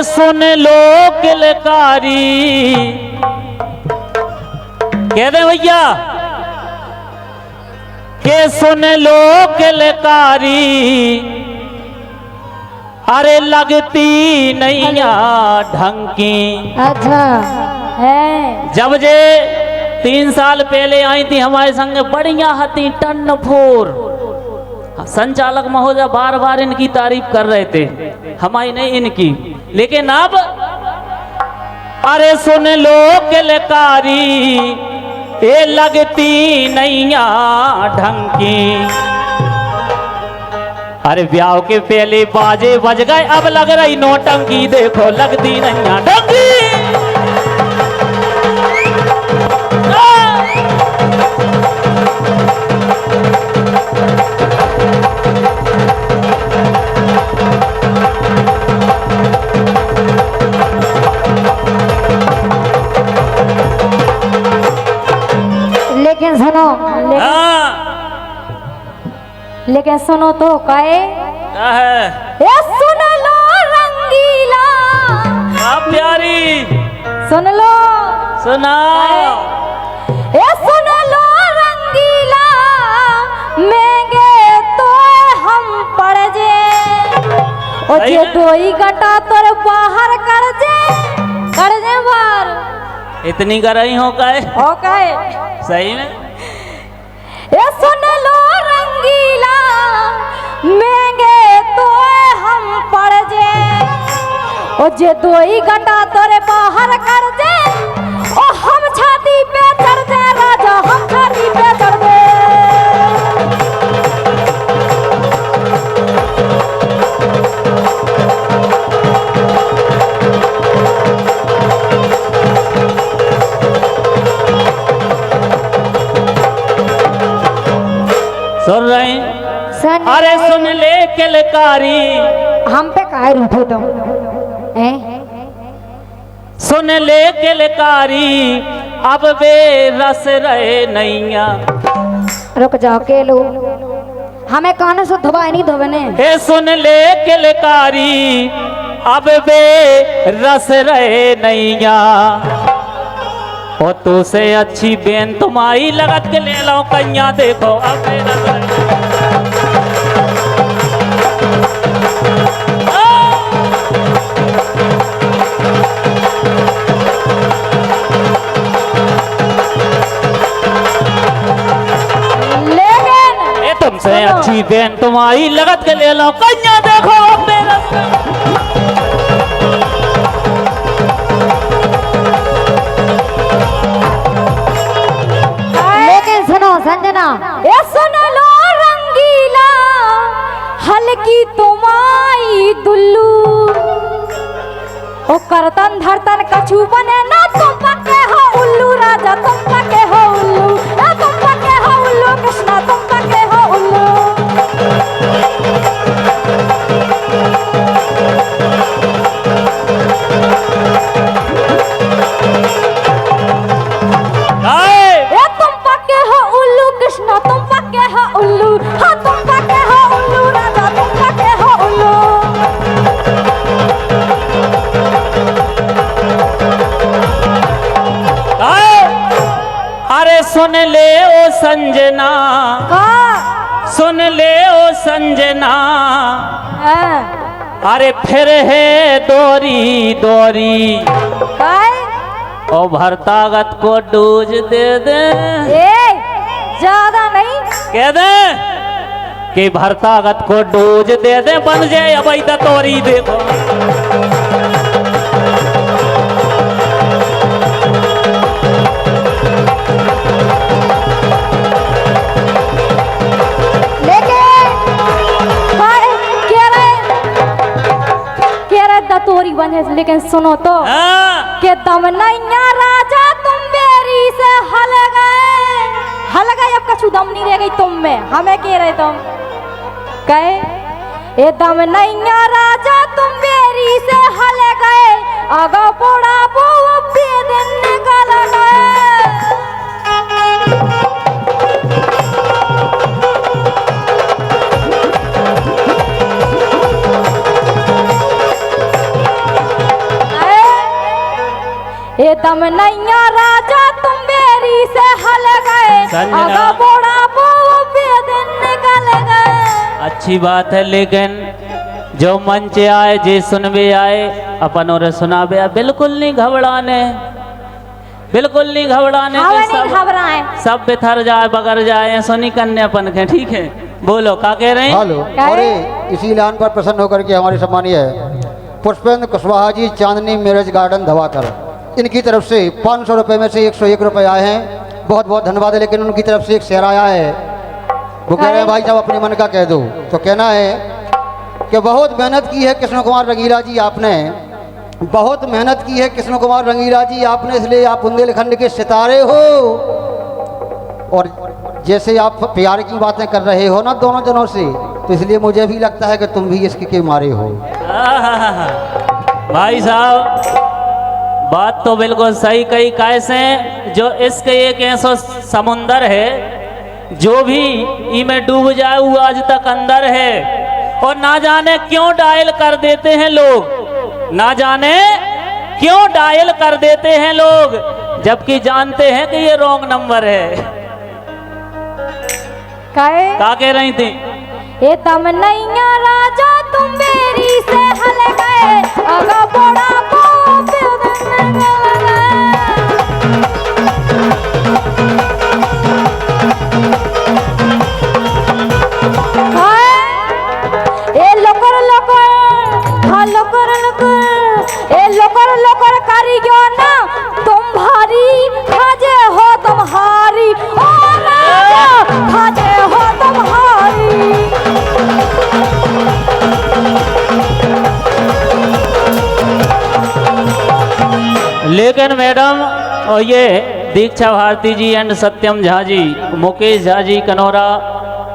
सुन लो किलकारी, कह दे भैया के सुन लो किलकारी, अरे लगती नैया ढंग की। अच्छा है। जब जे 3 साल पहले आई थी हमारे संग, बढ़िया हती टन फोर। संचालक महोदय बार बार इनकी तारीफ कर रहे थे, हमारी नहीं इनकी। लेकिन अब अरे सुन लो किलकारी, ये लगती नैया ढंग की। अरे ब्याह के पहले बाजे बज गए, अब लग रही नौटंकी, देखो लगती नैया ढंग की। लेकिन सुनो, लेकिन सुनो तो काए क्या है? ये सुन लो रंगीला, प्यारी सुन लो, सुनाओ। ये सुन लो रंगीला, महंगे तो हम पड़ जे, ओ जे दोई गटा तोर बाहर कर जे बाहर। इतनी गरई हो काए? ओ काए सही में। ये सुन लो रंगीला, महंगे तो हम पड़ जे, ओ जे दोई गटा तोरे बाहर कर जे, ओ हम छाती पे चढ़ जे राजा, हम छाती पे चढ़ जे। सुन रहे? अरे सुन ले किलकारी, हम पे काहे रूठे तुम? सुन ले किलकारी, अब वे रस रहे नैया। रुक जाओ के लो, हमें कान से धोबाई नहीं धोबने। हे सुन ले किलकारी, अब वे रस रहे नैया। ओ तू से अच्छी बेन तुम्हारी लगत के ले लो कन्या, देखो अब वे रस रहे। तुमसे अच्छी बेन तुम्हारी लगत के ले लो कन्या, देखो मेरा। लेकिन सुनो संजना, ये सुन लो रंगीला, हल्की तुम्हारी दुल्लू, ओ करतन धरतन कछू बने ना, तुम पके हो उल्लू राजा, तुम पके हो उल्लू, ना तुम पके हो उल्लू कृष्णा, तुम पके हो उल्लू। ये तुम पके हो उल्लू कृष्णा, तुम पके हो उल्लू, हाँ तुम पके हो उल्लू राजा, तुम पके हो उल्लू। अरे सुन ले ओ संजना, सुन ले ओ संजना, अरे फिर है दोरी दोरी, ओ भरतागत को डोज दे दे। ज्यादा नहीं कह दे कि भरतागत को डोज दे दे, बन जाए अब तोरी, देखो। तोरी बने, लेकिन सुनो तो के दम नैया राजा, तुम बेरी से हल गए, अब कछु दम नहीं रह गई तुम में, हमें कह रहे तुम कहे ए दम नैया राजा, तुम बेरी से हल गए, आगा पोड़ा वो बेदन निकल गए। ये दम नैया राजा तुम बेरी से हल गए, संजना। आगा बोड़ा वो बेदन निकल गए। अच्छी बात है, लेकिन जो मंच आए जे सुनबे आए अपन और सुनाबे आए, बिल्कुल नहीं घबराने, बिल्कुल नहीं घबराने हवा के, नहीं घबराए। सब बिथर जाए बगर जाए, ऐसा नहीं करने अपन के, ठीक है। बोलो क्या कह रहे हैं? हेलो। और इसी ऐलान पर प्रसन्न होकर के हमारे सम्मानीय पुष्पेंद्र कुशवाहा जी, चांदनी मैरिज गार्डन धवाकर, इनकी तरफ से 500 रुपये में से 101 रुपये आए हैं। बहुत बहुत धन्यवाद है। लेकिन उनकी तरफ से एक शेर आया है, वो कह रहे हैं भाई साहब अपने मन का कह दो। तो कहना है कि बहुत मेहनत की है कृष्ण कुमार रंगीला जी आपने, बहुत मेहनत की है कृष्ण कुमार रंगीला जी आपने, इसलिए आप बुंदेलखंड के सितारे हो। और जैसे आप प्यार की बातें कर रहे हो ना दोनों जनों से, तो इसलिए मुझे भी लगता है कि तुम भी इसके के मारे हो। भाई साहब बात तो बिल्कुल सही कही। कैसे जो इश्क एक ऐसा समुंदर है, जो भी इमें डूब जाए वो आज तक अंदर है। और ना जाने क्यों डायल कर देते हैं लोग, ना जाने क्यों डायल कर देते हैं लोग, जबकि जानते हैं कि ये रॉन्ग नंबर है। क्या कह रही थी? ये दम नैया राजा तुम बेरी से हल गए, आगा बोड़ा वो बेदन निकल गए। ए लोकर लोकर, हाँ लोकर लोकर, ए लोकर लोकर करियो ना तुम भारी, खाजे हो तुम हारी, ओ राजा खाजे हो तुम हारी। लेकिन मैडम और ये दीक्षा भारती जी एंड सत्यम झा जी, मुकेश झा जी कनौरा,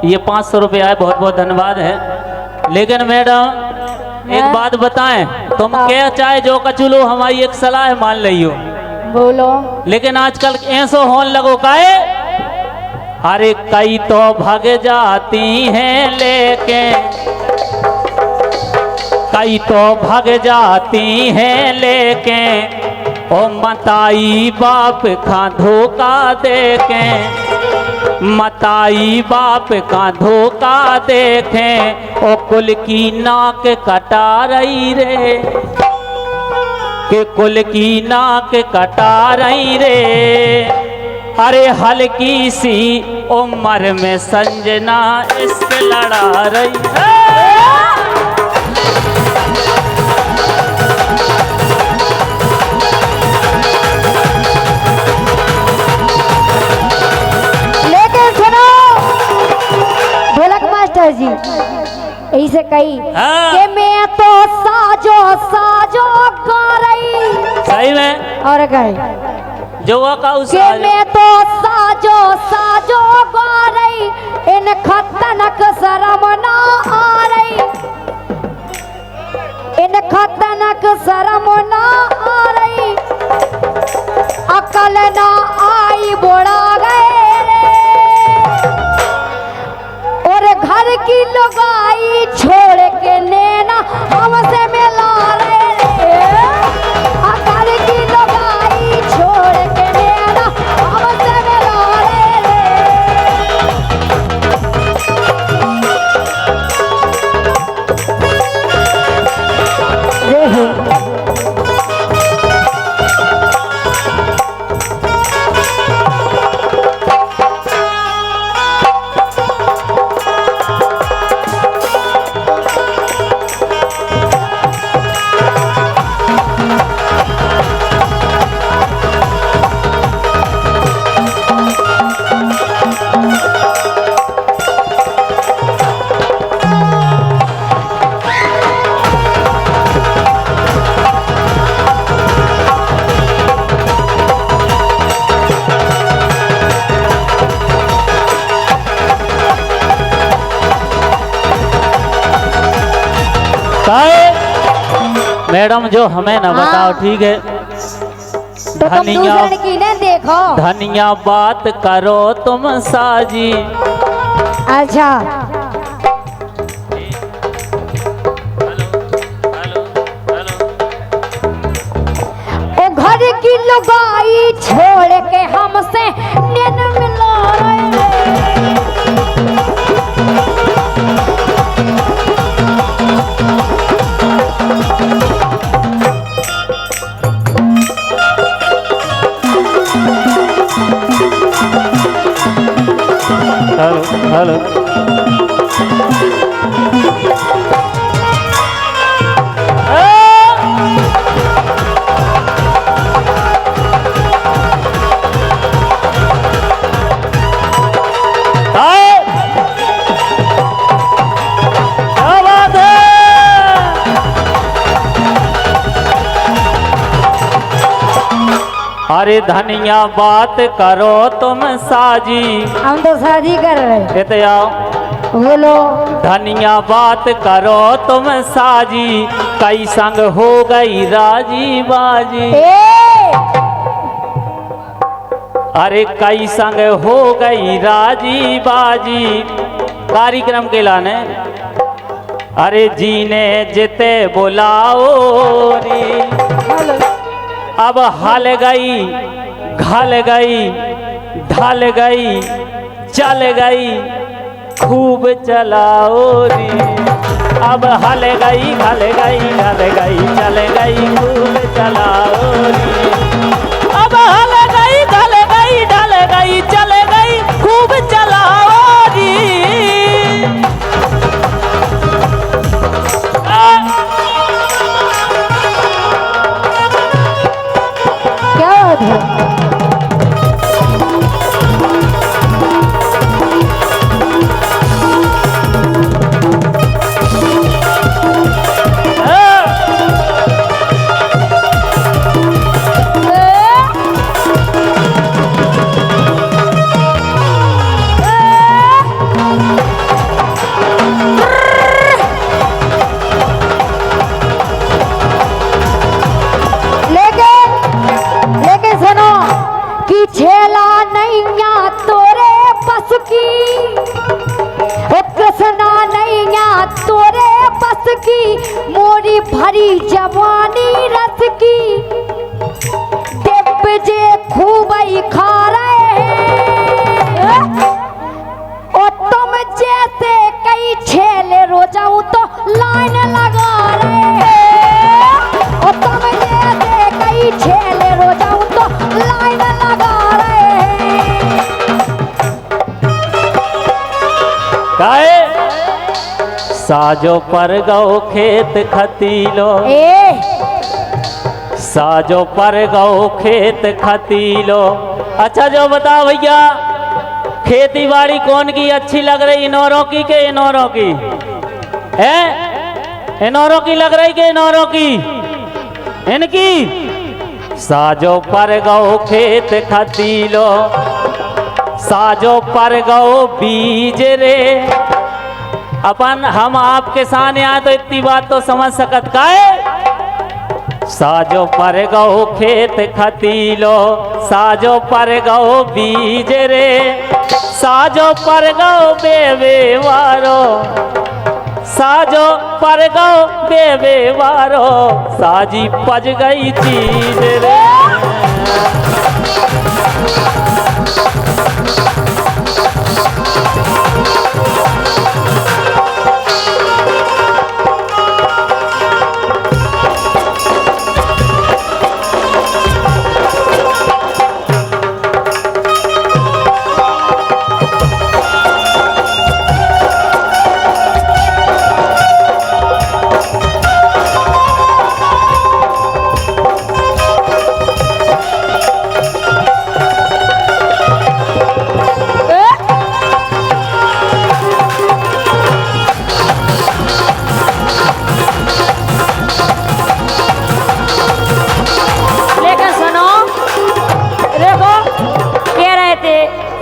ये 500 रुपये आए, बहुत बहुत धन्यवाद है। लेकिन मैडम एक बात बताएं, तुम क्या चाहे जो कचुलो, हमारी एक सलाह मान लियो। बोलो। लेकिन आजकल ऐसो होने लगो काहे, अरे कई तो भाग जाती हैं लेके, कई तो भाग जाती हैं लेके, ओ मताई बाप का धोखा देके, मताई बाप का धोखा देखे, ओ कुल की नाक कटा रही रे, के कुल की नाक कटा रही रे। अरे हल्की सी उम्र में संजना इश्क लड़ा रही है। जी ऐसे कही कि मैं तो साजो साजो गा रही, सही में और गए जो का कि मैं तो साजो साजो गा रही, इन खतनक शर्म ना आ रही, इन खतनक शर्म ना आ रही, अकल ना आई बुढ़ा गए रे, घर की लुगाई छोड़ के नैना हमसे मिला रहे रे, घर की लुगाई छोड़ के नैना हमसे मिला रहे रे। मैडम जो हमें ना बताओ, ठीक है। तो तुम दूसरे की ने देखो, धनिया बात करो तुम साजी। अच्छा ओ घर की लुगाई छोड़ के हमसे नैन मिला हेलो अरे धनिया बात करो तुम साजी। हम तो शादी कर रहे कहते आओ बोलो। धनिया बात करो तुम साजी, कई संग हो गई राजी बाजी। अरे कई संग हो गई राजी बाजी। कार्यक्रम के लाने अरे जीने जिते बुलाओ रे। अब हल गई घल गई ढल गई चल गई खूब चलाओ री। अब हल गई घल गई ढल गई चल गई खूब चलाओ री। अब हल गई घल गई ढल गई चल गई खूब चलाओ री। मोरी भरी जवानी रस की डिब्बे जे खूब ही खा रहे हैं। और तुम जैसे कई छेले रोजाऊ तो लाइन लगा रहे हैं। और तुम जैसे कई छेले रोजाऊ तो लाइन लगा रहे हैं। काहे साजो पर गौ खेत खतीलो। साजो पर गौ खेत खतीलो। अच्छा जो बताओ भैया, खेती बाड़ी कौन की अच्छी लग रही, इनौरों की के इनौरों की है? इनौरों की लग रही के इनौरों की? इनकी। साजो पर गौ खेत खतीलो, साजो पर गौ बीज रे। अपन हम आपके सामने आए तो इतनी बात तो समझ सकत का है। साजो पर गौ खेत खतीलो, साजो पर गौ बीज रे। साजो पर गौ बेवे वारो, साजो पर गौ बेवे वारो। साजी पज गई चीज रे।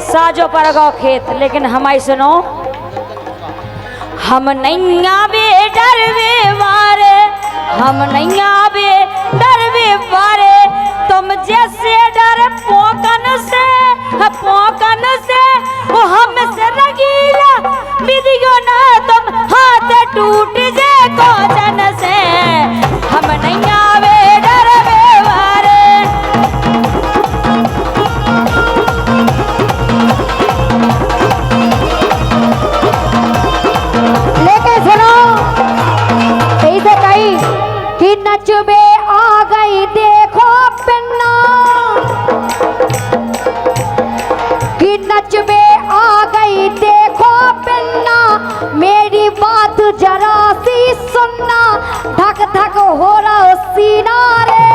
साजो पर गौ खेत, लेकिन हमारी सुनो। हम नैया बे डरवे वारे, हम नैया बे डरवे वारे। तुम जैसे डर पोकन से, पोकन से वो हमसे रगीला विधियो ना। तुम हाथ टूट जे कोचन से। हम नैया बे डरवे वारे, आ गई देखो पिन्ना, कि नच में आ गई देखो पिन्ना, मेरी बात जरा सी सुनना, धक धक हो रहा सीना रे,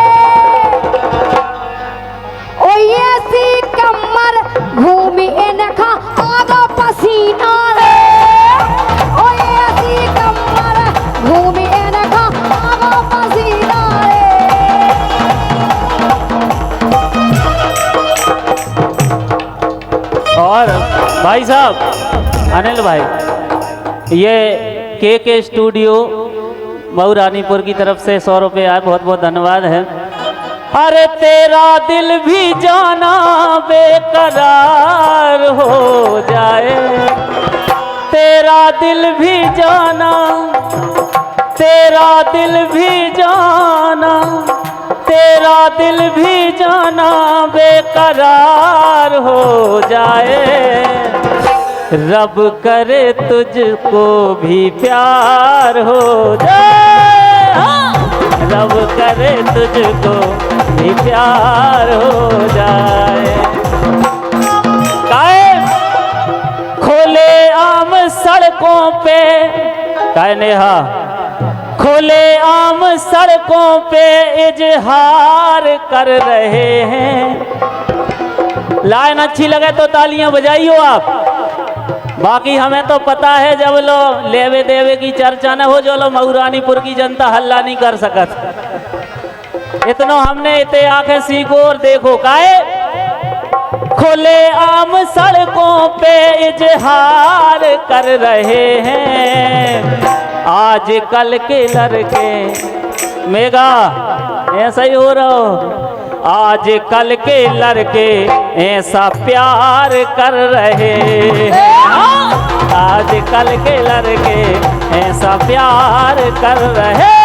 ओ ऐसी कमर घूमी इनका आगा पसीना रे, ओ ऐसी कमर घूमी इनका आगा पसीना रे। और भाई साहब अनिल भाई, ये के स्टूडियो मऊ रानीपुर की तरफ से 100 रुपये आए, बहुत बहुत धन्यवाद है। अरे तेरा दिल भी जाना बेकरार हो जाए, तेरा दिल भी जाना, तेरा दिल भी जाना, तेरा दिल भी जाना बेकरार हो जाए, रब करे तुझको भी प्यार हो जाए, हाँ। रब करे तुझको भी प्यार हो जाए। काहे खोले आम सड़कों पे, काहे नेहा, खुले आम सड़कों पे इजहार कर रहे हैं। लाइन अच्छी लगे तो तालियां बजाइयो आप, बाकी हमें तो पता है जब लो लेवे देवे की चर्चा न हो, जो लो मऊ रानीपुर की जनता हल्ला नहीं कर सकत। इतना हमने इतने आंखें सीखो और देखो। काहे खुले आम सड़कों पे इजहार कर रहे हैं, आज कल के लड़के मेगा ऐसा ही हो रहा हो, आज कल के लड़के ऐसा प्यार कर रहे हैं, आज कल के लड़के ऐसा प्यार कर रहे